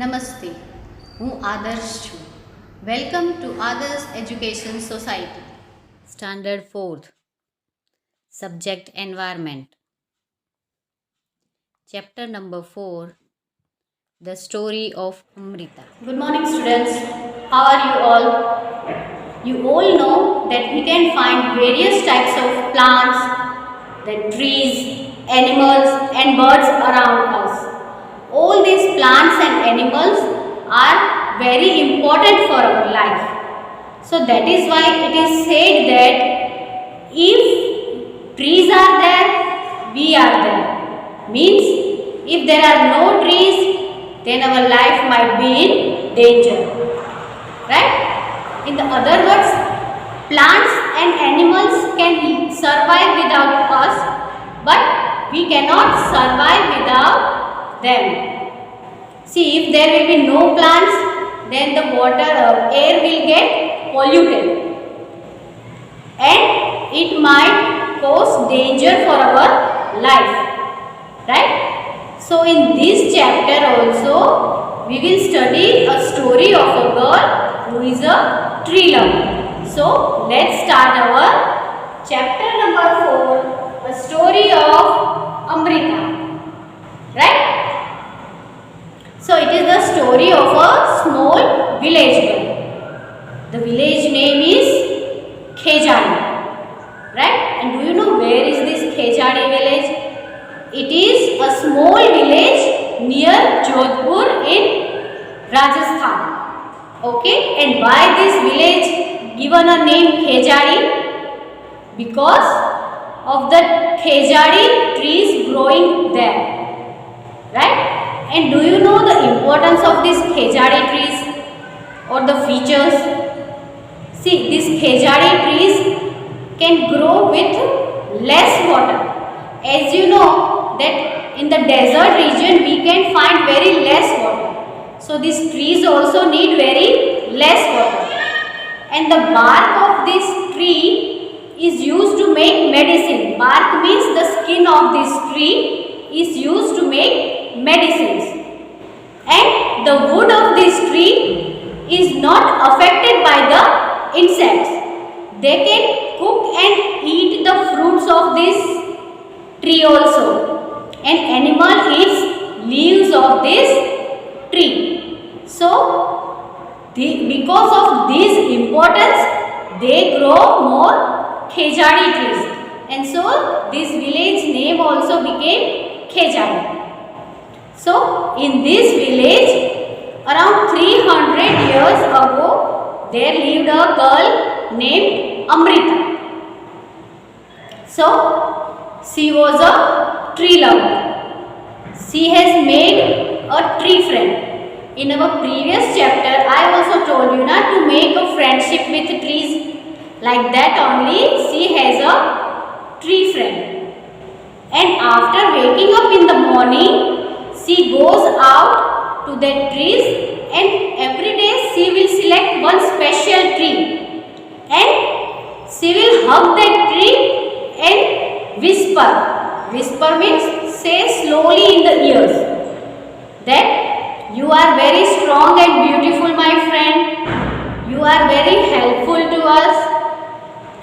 નમસ્તે, હું આદર્શ છું. વેલકમ ટુ આદર્શ education society. Standard 4th. Subject environment. Chapter number 4. The story of Amrita. Good morning, students. How are you all? You all know that we can find various types of plants, the trees, animals and birds around us. All these plants and animals are very important for our life. So that is why it is said that if trees are there, we are there. Means if there are no trees, then our life might be in danger. Right? In the other words, plants and animals can survive without us, but we cannot survive without them. See, if there will be no plants, then the air will get polluted and it might cause danger for our life. Right? So in this chapter also we will study a story of a girl who is a tree lover. So let's start our chapter number 4, a story of Amrita. Right? So it is the story of a small village girl. The village name is Khejari. Right? And do you know where is this Khejari village? It is a small village near Jodhpur in Rajasthan. Okay? And why this village given a name Khejari? Because of the Khejari trees growing there. Right? And do you know the importance of these Khejari trees or the features? See, these Khejari trees can grow with less water. As you know that in the desert region we can find very less water. So these trees also need very less water. And the bark of this tree is used to make medicine. Bark means the skin of this tree is used to make medicines. And the wood of this tree is not affected by the insects. They can cook and eat the fruits of this tree also. An animal eats leaves of this tree. So because of this importance, they grow more Khejari trees. And so this village name also became Khejari. So in this village, around 300 years ago, there lived a girl named Amrita. So she was a tree lover. She has made a tree friend. In our previous chapter, I also told you to make a friendship with trees. Like that only, she has a tree friend. And after waking up in the morning, she goes out to the trees and every day she will select one special tree. And she will hug that tree and whisper. Whisper means say slowly in the ears that you are very strong and beautiful, my friend. You are very helpful to us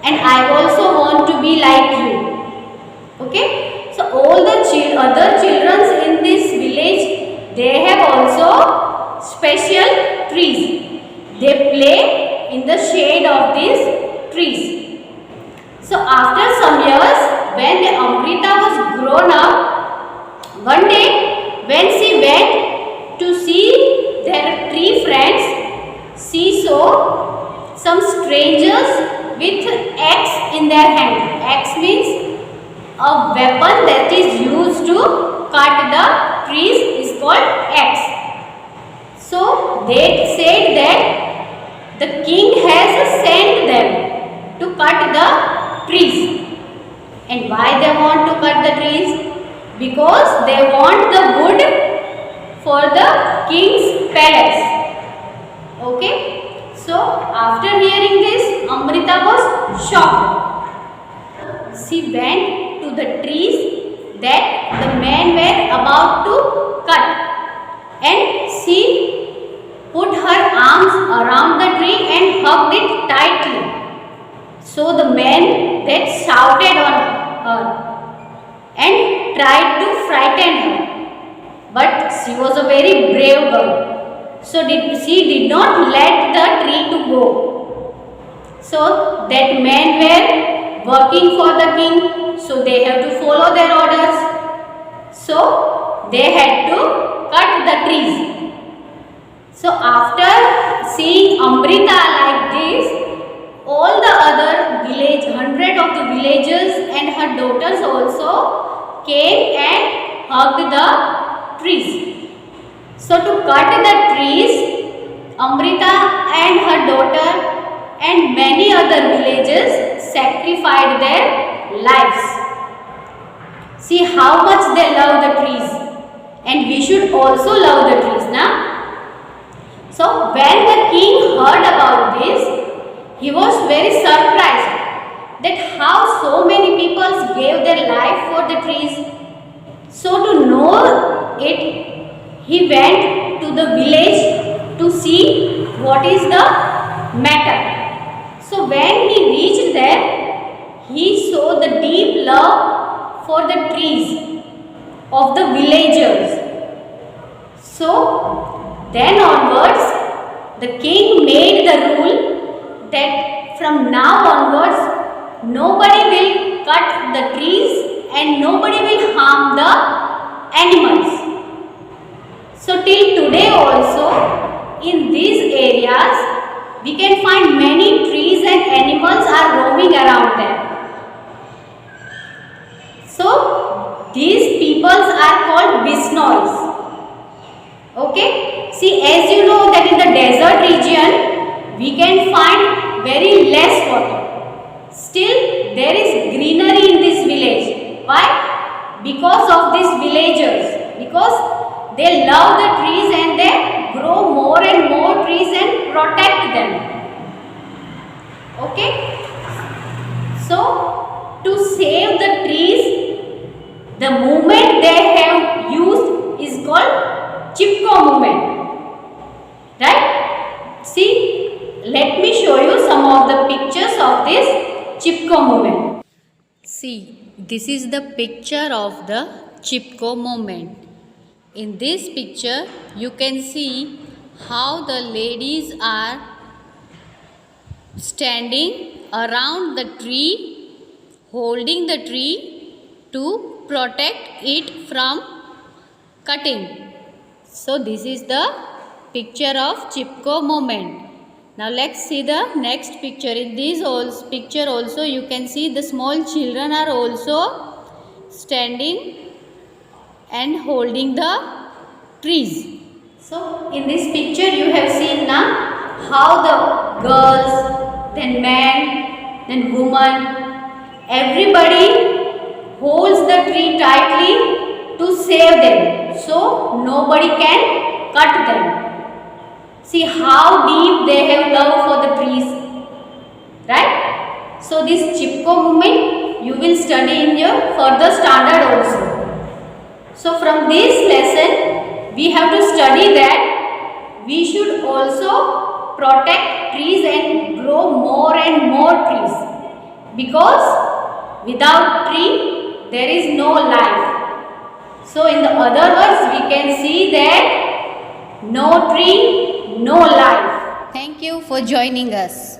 and I also want to be like you. Okay? So all the other children in this village, they have also special trees. They play in the shade of these trees. So after some years, when Amrita was grown up, one day when she went to see their tree friends, she saw some strangers with axe in their hand. Axe means a weapon that is used to cut the trees is called axe. So they said that the king has sent them to cut the trees. And why they want to cut the trees? Because they want the wood for the king's palace. Okay? So after hearing this, Amrita was shocked. She went to the trees that the men were about to cut and she put her arms around the tree and hugged it tightly. So the men that shouted on her and tried to frighten her. But she was a very brave girl. So she did not let the tree to go. So that men were working for the king. So they have to follow their orders. So they had to cut the trees. So after seeing Amrita like this, all the other village, 100 of the villagers and her daughters also came and hugged the trees. So to cut the trees, Amrita and her daughter and many other villagers sacrificed their lives. See how much they love the trees, and we should also love the trees, na? So when the king heard about this, he was very surprised that how so many people gave their life for the trees. So to know it, he went to the village to see what is the matter. So when he reached there, he saw the deep love for the trees of the villagers. So then onwards, the king made the rule that from now onwards, nobody will cut the trees and nobody will harm the animals. So till today also, in these areas, we can find many trees and animals are roaming around them. So these peoples are called Bisnois. Okay, see, as you know that in the desert region we can find very less water. Still there is greenery in this village. Why? Because of these villagers. Because they love the trees and they grow more and more trees and protect them. Okay. So to save the trees, the movement they have used is called Chipko movement, right? See, let me show you some of the pictures of this Chipko movement. See, this is the picture of the Chipko movement. In this picture, you can see how the ladies are standing around the tree, holding the tree to protect it from cutting. So this is the picture of Chipko movement. Now let's see the next picture. In this picture also you can see the small children are also standing and holding the trees. So in this picture you have seen now how the girls, then men, then woman, everybody holds the tree tightly to save them, so nobody can cut them. See how deep they have love for the trees, right? So this Chipko movement you will study in your further standard also. So from this lesson we have to study that we should also protect trees and grow more and more trees, because without tree there is no life. So in the other words, we can see that no tree, no life. Thank you for joining us.